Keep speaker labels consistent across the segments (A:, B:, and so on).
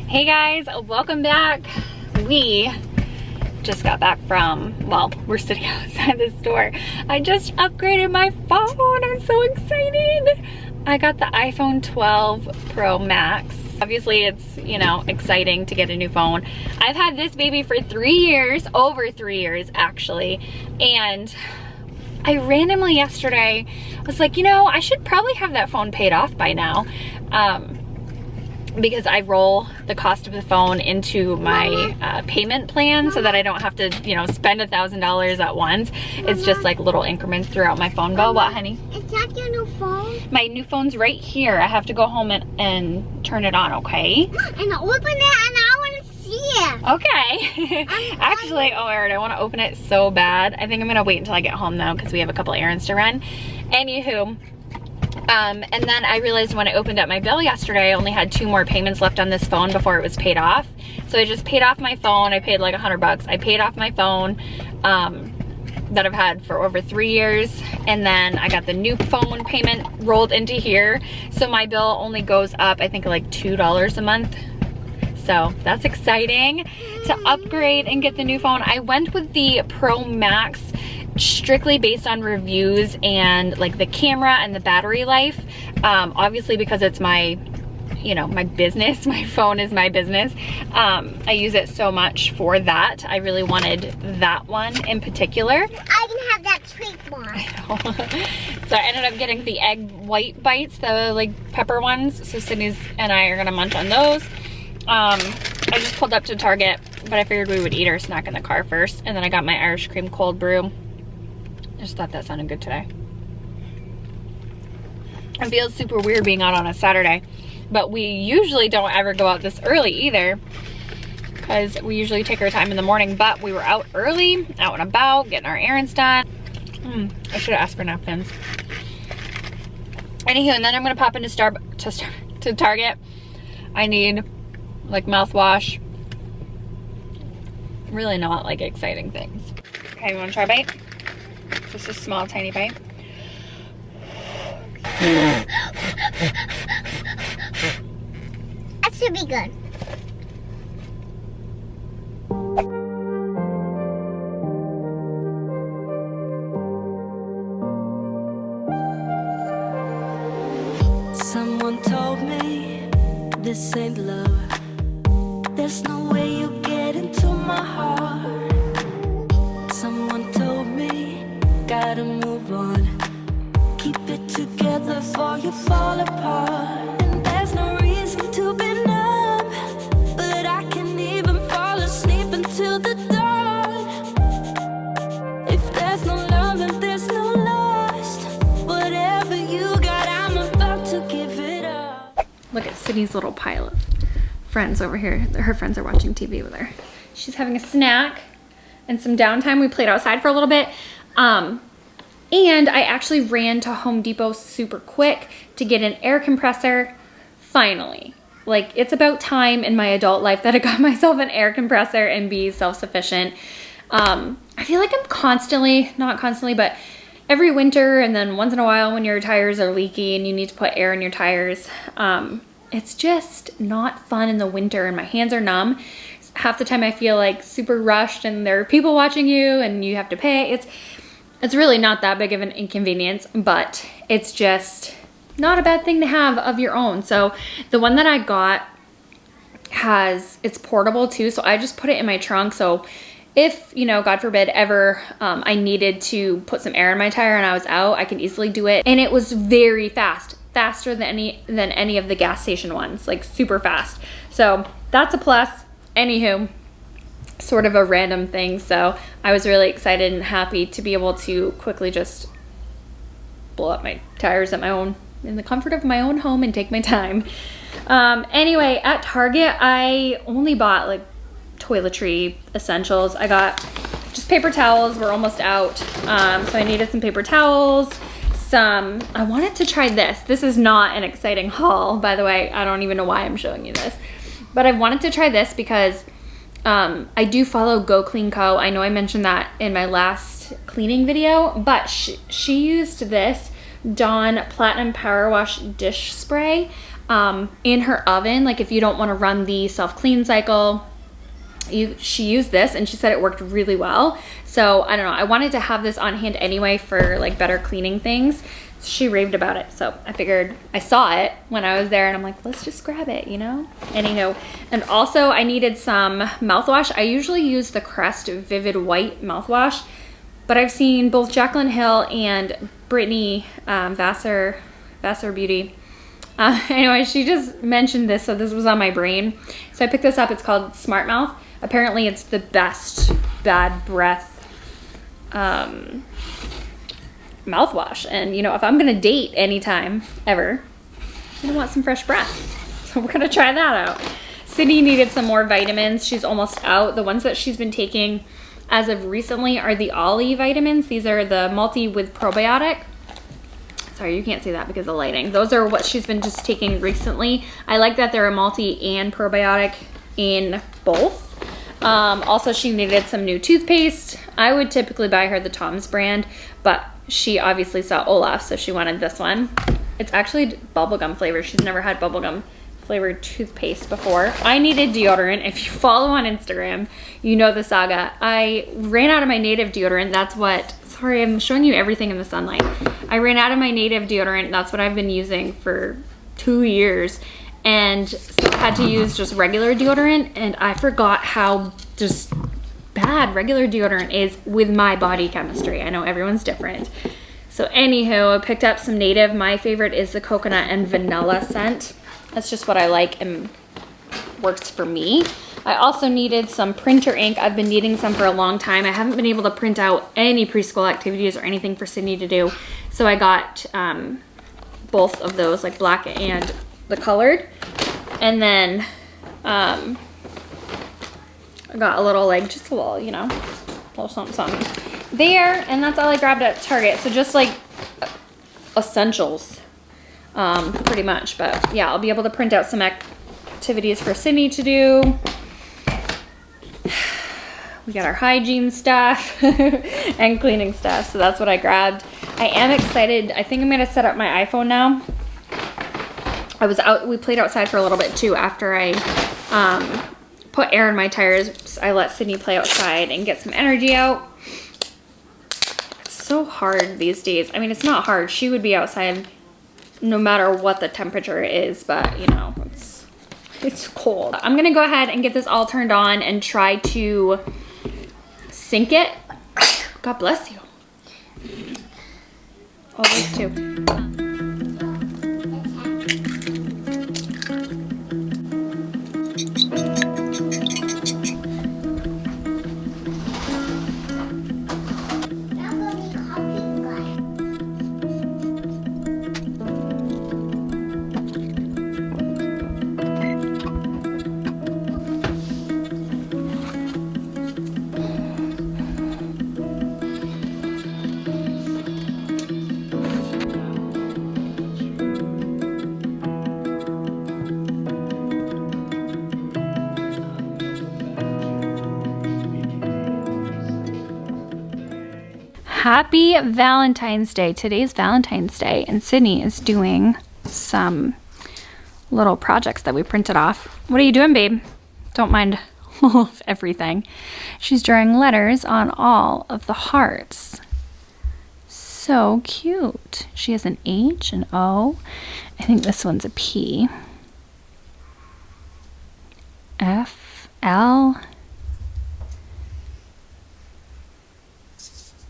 A: Hey guys, welcome back. We just got back from, well, we're sitting outside the store. I just upgraded my phone. I'm so excited. I got the iPhone 12 Pro Max. Obviously it's, you know, exciting to get a new phone. I've had this baby for 3 years, over 3 years actually, and I randomly yesterday was like, you know, I should probably have that phone paid off by now. Because I roll the cost of the phone into my payment plan so that I don't have to, you know, spend $1,000 at once. It's just like little increments throughout my phone bill. What, honey?
B: Is that your new phone?
A: My new phone's right here. I have to go home and turn it on, okay?
B: And open it and I want to see it.
A: Okay. Actually, oh, Erin, I want to open it so bad. I think I'm going to wait until I get home though because we have a couple errands to run. Anywho. And then I realized when I opened up my bill yesterday, I only had 2 more payments left on this phone before it was paid off. So I just paid off my phone. I paid like $100. I paid off my phone that I've had for over 3 years. And then I got the new phone payment rolled into here. So my bill only goes up, I think like $2 a month. So that's exciting to upgrade and get the new phone. I went with the Pro Max strictly based on reviews and like the camera and the battery life. Obviously because it's my, you know, my business, my phone is my business. I use it so much for that. I really wanted that one in particular.
B: I can have that sweet one.
A: I know. So I ended up getting the egg white bites, the like pepper ones. So Sydney's and I are gonna munch on those. I just pulled up to Target, but I figured we would eat our snack in the car first. And then I got my Irish cream cold brew. I just thought that sounded good today. It feels super weird being out on a Saturday, but we usually don't ever go out this early either because we usually take our time in the morning, but we were out early, out and about, getting our errands done. I should have asked for napkins. Anywho, and then I'm gonna pop into to Target. I need like mouthwash. Really not like exciting things. Okay, you wanna try a bite? Just a small, tiny bite.
B: That should be good.
C: Someone told me this ain't love. There's no way you get into my heart. Someone told me gotta move on. Keep it together before you fall apart. And there's no reason to be numb, but I can't even fall asleep until the dawn. If there's no love, then there's no lust. Whatever you got, I'm about to give it up.
A: Look at Sydney's little pile of friends over here. Her friends are watching TV with her. She's having a snack and some downtime. We played outside for a little bit. And I actually ran to Home Depot super quick to get an air compressor. Finally. Like, it's about time in my adult life that I got myself an air compressor and be self-sufficient. I feel like I'm constantly, not constantly, but every winter and then once in a while when your tires are leaky and you need to put air in your tires, it's just not fun in the winter and my hands are numb. Half the time I feel like super rushed and there are people watching you and you have to pay. It's really not that big of an inconvenience, but it's just not a bad thing to have of your own. So the one that I got it's portable too. So I just put it in my trunk. So if, you know, God forbid ever I needed to put some air in my tire and I was out, I can easily do it. And it was very fast, faster than any of the gas station ones, like super fast. So that's a plus. Anywho, sort of a random thing. So I was really excited and happy to be able to quickly just blow up my tires at my own, in the comfort of my own home and take my time. Anyway, at Target, I only bought like toiletry essentials. I got just paper towels. We're almost out. So I needed some paper towels. I wanted to try this. This is not an exciting haul, by the way. I don't even know why I'm showing you this. But I wanted to try this because I do follow Go Clean Co. I know I mentioned that in my last cleaning video, but she used this Dawn Platinum Power Wash Dish Spray. in her oven. Like if you don't want to run the self-clean cycle, she used this and she said it worked really well. So I don't know, I wanted to have this on hand anyway for like better cleaning things. She raved about it, so I figured, I saw it when I was there and I'm like, let's just grab it, you know? Anywho, and also I needed some mouthwash. I usually use the Crest Vivid White mouthwash, but I've seen both Jaclyn Hill and Brittany Vassar Beauty. Anyway, she just mentioned this, so this was on my brain. So I picked this up. It's called Smart Mouth. Apparently it's the best bad breath mouthwash. And you know, if I'm gonna date anytime ever, I'm gonna want some fresh breath. So we're gonna try that out. Sydney needed some more vitamins. She's almost out. The ones that she's been taking as of recently are the Ollie vitamins. These are the multi with probiotic. Sorry, you can't see that because of the lighting. Those are what she's been just taking recently. I like that they're a multi and probiotic in both. Also, she needed some new toothpaste. I would typically buy her the Tom's brand, but she obviously saw Olaf, so she wanted this one. It's actually bubblegum flavor. She's never had bubblegum flavored toothpaste before. I needed deodorant. If you follow on Instagram, you know the saga. I ran out of my native deodorant. That's what, sorry, I'm showing you everything in the sunlight. I ran out of my native deodorant. That's what I've been using for 2 years. And so I had to use just regular deodorant, and I forgot how just bad regular deodorant is with my body chemistry. I know everyone's different. So anywho, I picked up some native. My favorite is the coconut and vanilla scent. That's just what I like and works for me. I also needed some printer ink. I've been needing some for a long time. I haven't been able to print out any preschool activities or anything for Sydney to do. So I got both of those, like black and the colored. And then I got a little, like, just a little, you know, a little something, something there. And that's all I grabbed at Target. So just like essentials, pretty much. But yeah, I'll be able to print out some activities for Sydney to do. We got our hygiene stuff and cleaning stuff. So that's what I grabbed. I am excited. I think I'm going to set up my iPhone now. I was out, we played outside for a little bit too after I put air in my tires. I let Sydney play outside and get some energy out. It's so hard these days. I mean, it's not hard. She would be outside no matter what the temperature is, but you know, it's cold. I'm gonna go ahead and get this all turned on and try to sink it. God bless you. Oh, those two. Happy Valentine's Day. Today's Valentine's Day, and Sydney is doing some little projects that we printed off. What are you doing, babe? Don't mind all of everything. She's drawing letters on all of the hearts. So cute. She has an H, an O. I think this one's a P. F, L,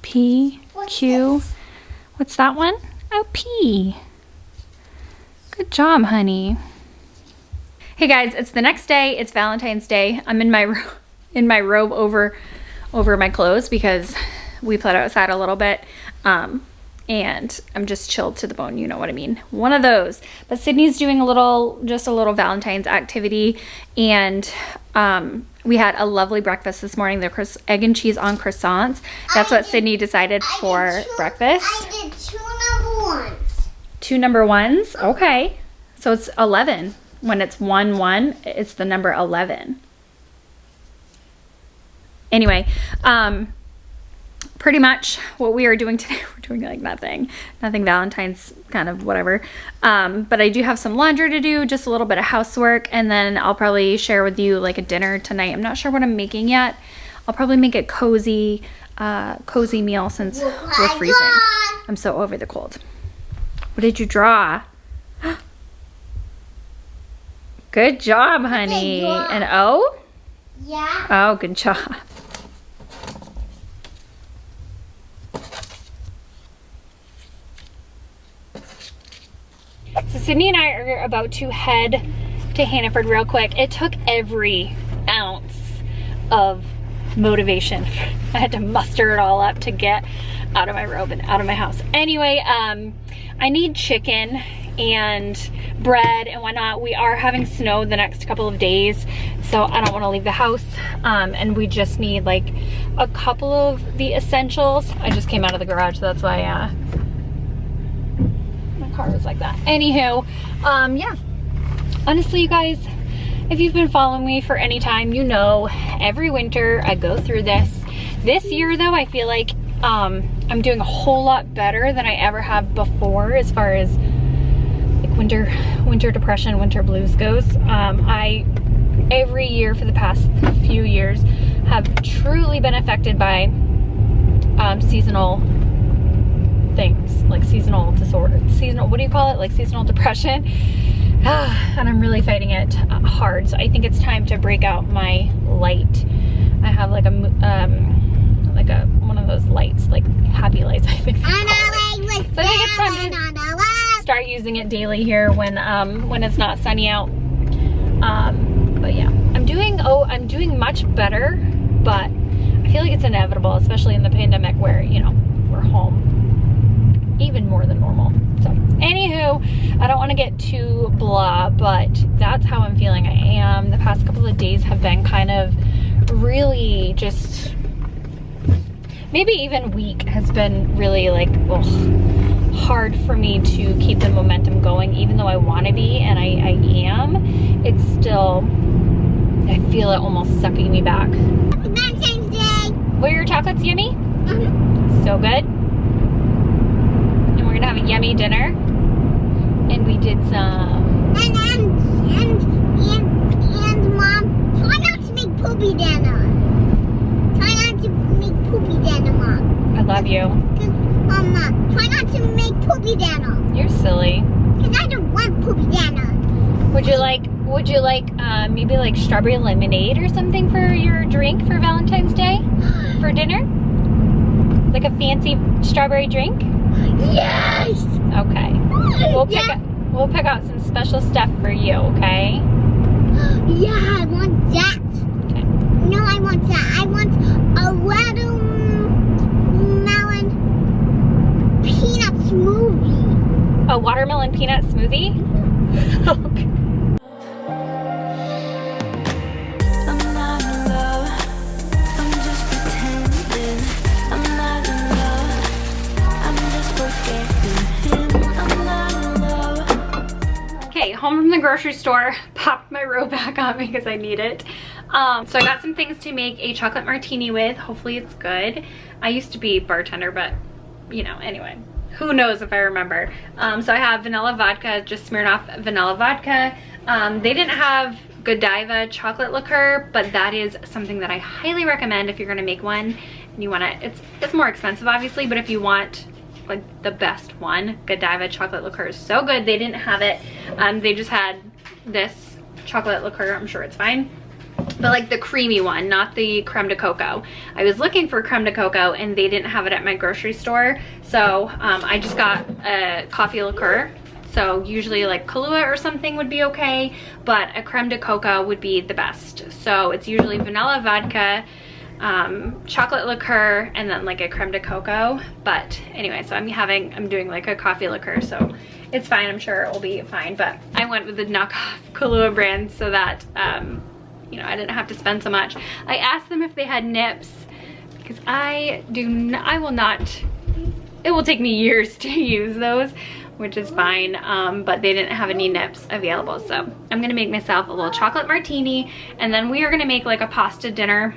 A: P, Q. What's that one? Oh, P. Good job, honey. Hey guys, it's the next day. It's Valentine's Day. I'm in my robe over my clothes because we played outside a little bit. And I'm just chilled to the bone, you know what I mean. One of those. But Sydney's doing just a little Valentine's activity, and we had a lovely breakfast this morning. The egg and cheese on croissants. That's what Sydney decided for breakfast.
B: I did 2 number 1s.
A: 2 number 1s? Okay. So it's 11. When it's 1, 1, it's the number 11. Anyway, pretty much what we are doing today. We're doing like nothing Valentine's kind of whatever. But I do have some laundry to do, just a little bit of housework, and then I'll probably share with you like a dinner tonight. I'm not sure what I'm making yet. I'll probably make a cozy meal since we're freezing. I'm so over the cold. What did you draw? Good job, honey. An O?
B: Yeah.
A: Oh, good job. So Sydney and I are about to head to Hannaford real quick. It took every ounce of motivation. I had to muster it all up to get out of my robe and out of my house. Anyway, I need chicken and bread and whatnot. We are having snow the next couple of days, so I don't want to leave the house. And we just need like a couple of the essentials. I just came out of the garage, so that's why my car was like that. Anywho, yeah. Honestly, you guys, if you've been following me for any time, you know every winter I go through this. This year though, I feel like I'm doing a whole lot better than I ever have before as far as like winter depression, winter blues goes. I every year for the past few years have truly been affected by seasonal things, like seasonal disorder, what do you call it? Like seasonal depression. And I'm really fighting it hard. So I think it's time to break out my light. I have like one of those lights, like happy lights, I think. So I think it's time to start using it daily here when it's not sunny out. But yeah, I'm doing much better, but I feel like it's inevitable, especially in the pandemic where, you know, we're home even more than normal. So anywho, I don't want to get too blah, but that's how I'm feeling. I am. The past couple of days have been kind of really just, maybe even week has been really like, ugh, hard for me to keep the momentum going, even though I want to be, and I am. It's still, I feel it almost sucking me back.
B: Valentine's Day.
A: Were your chocolates yummy? So good. And we're gonna have a yummy dinner. And we did some. And Mom, try not to make poopy dinner. Try not to make poopy dinner, Mom. I love you.
B: Mom, try not to make poopy dinner.
A: You're silly.
B: Cause I don't want poopy dinner.
A: Would you like maybe like strawberry lemonade or something for your drink for Valentine's Day? For dinner? Like a fancy strawberry drink?
B: Yes!
A: Okay. We'll pick out some special stuff for you, okay?
B: Yeah, I want that.
A: Okay.
B: No, I want that. I want a watermelon peanut smoothie.
A: A watermelon peanut smoothie? Okay.
C: I'm not in love, I'm just pretending. I'm not in love, I'm just forgetting him. I'm not in love.
A: Okay, home from the grocery store, popped my robe back on because I need it. So I got some things to make a chocolate martini with. Hopefully it's good. I used to be bartender, but you know, anyway, who knows if I remember. So I have vanilla vodka, just Smirnoff vanilla vodka. They didn't have Godiva chocolate liqueur, but that is something that I highly recommend if you're gonna make one and you wanna, it's more expensive obviously, but if you want like the best one, Godiva chocolate liqueur is so good. They didn't have it. They just had this chocolate liqueur. I'm sure it's fine, but like the creamy one, not the creme de coco. I was looking for creme de coco and they didn't have it at my grocery store, so I just got a coffee liqueur. So usually like Kahlua or something would be okay, but a creme de coco would be the best. So it's usually vanilla vodka, chocolate liqueur, and then like a creme de coco. But anyway, so I'm doing like a coffee liqueur, so it's fine. I'm sure it will be fine, but I went with the knockoff Kahlua brand so that you know, I didn't have to spend so much. I asked them if they had nips because it will take me years to use those, which is fine, but they didn't have any nips available. So I'm gonna make myself a little chocolate martini, and then we are gonna make like a pasta dinner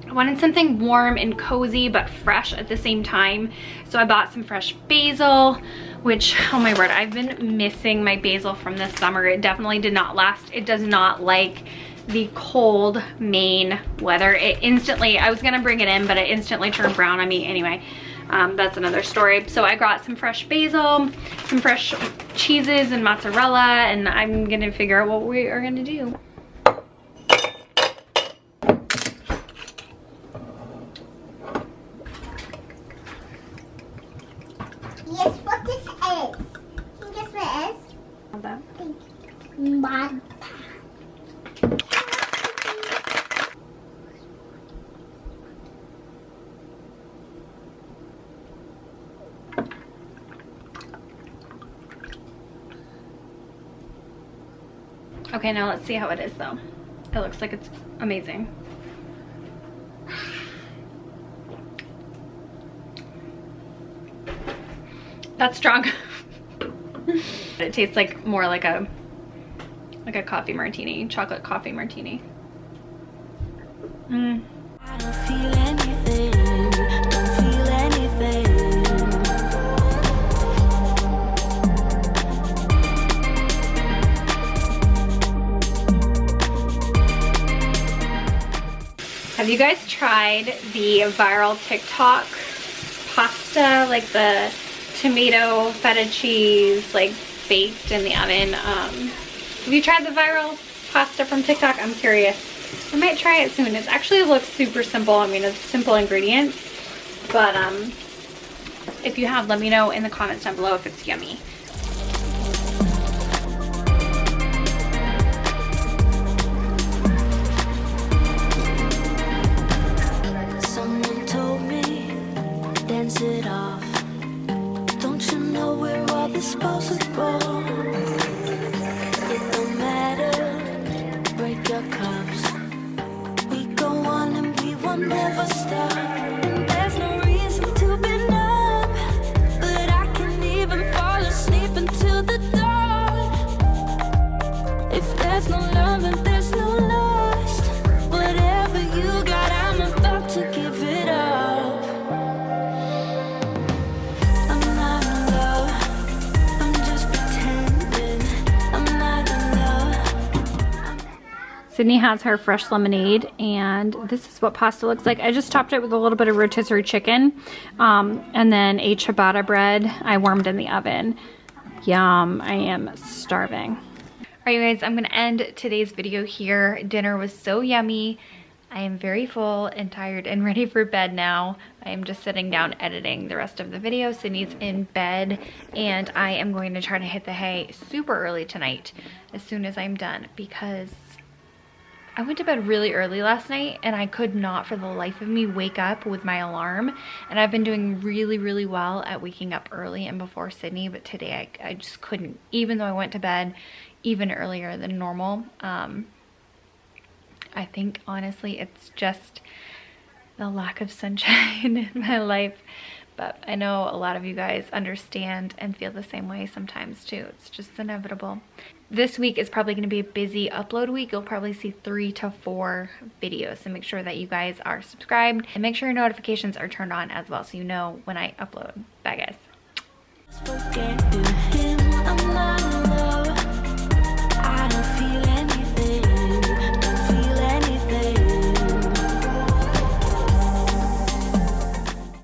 A: I wanted something warm and cozy but fresh at the same time. So I bought some fresh basil, which, oh my word, I've been missing my basil from this summer. It definitely did not last. It does not like the cold Maine weather. It instantly, I was gonna bring it in, but it instantly turned brown on me anyway. That's another story. So I got some fresh basil, some fresh cheeses and mozzarella, and I'm gonna figure out what we are gonna do.
B: Yes, what this is. Can you guess what it is?
A: That.
B: Mud.
A: Okay, now let's see how it is though. It looks like it's amazing. That's strong. It tastes like more like a coffee martini, chocolate coffee martini.
C: I don't feel anything, don't feel anything.
A: Have you guys tried the viral TikTok pasta, like the tomato feta cheese, like baked in the oven? Have you tried the viral pasta from TikTok? I'm curious. I might try it soon. It actually looks super simple. I mean, it's simple ingredients, but if you have, let me know in the comments down below if it's yummy.
C: Someone told me, dance it off. Don't you know we're all disposable? It don't matter, break your cups. We go on and we will never stop. And there's no reason to be numb, but I can't even fall asleep until the dawn. If there's no love and there's no lust, whatever you got, I'm about to give it up. I'm not in love, I'm just pretending. I'm not in love.
A: Sydney has her fresh lemonade, and this is what pasta looks like. I just topped it with a little bit of rotisserie chicken, and then a ciabatta bread I warmed in the oven. Yum, I am starving. All right, you guys, I'm gonna end today's video here. Dinner was so yummy. I am very full and tired and ready for bed now. I am just sitting down editing the rest of the video. Sydney's in bed, and I am going to try to hit the hay super early tonight as soon as I'm done, because I went to bed really early last night and I could not for the life of me wake up with my alarm. And I've been doing really, really well at waking up early and before Sydney, but today I just couldn't, even though I went to bed even earlier than normal. I think honestly it's just the lack of sunshine in my life, but I know a lot of you guys understand and feel the same way sometimes too. It's just inevitable. This week is probably going to be a busy upload week. You'll probably see 3 to 4 videos, so make sure that you guys are subscribed and make sure your notifications are turned on as well so you know when I upload. Bye guys.
C: Forget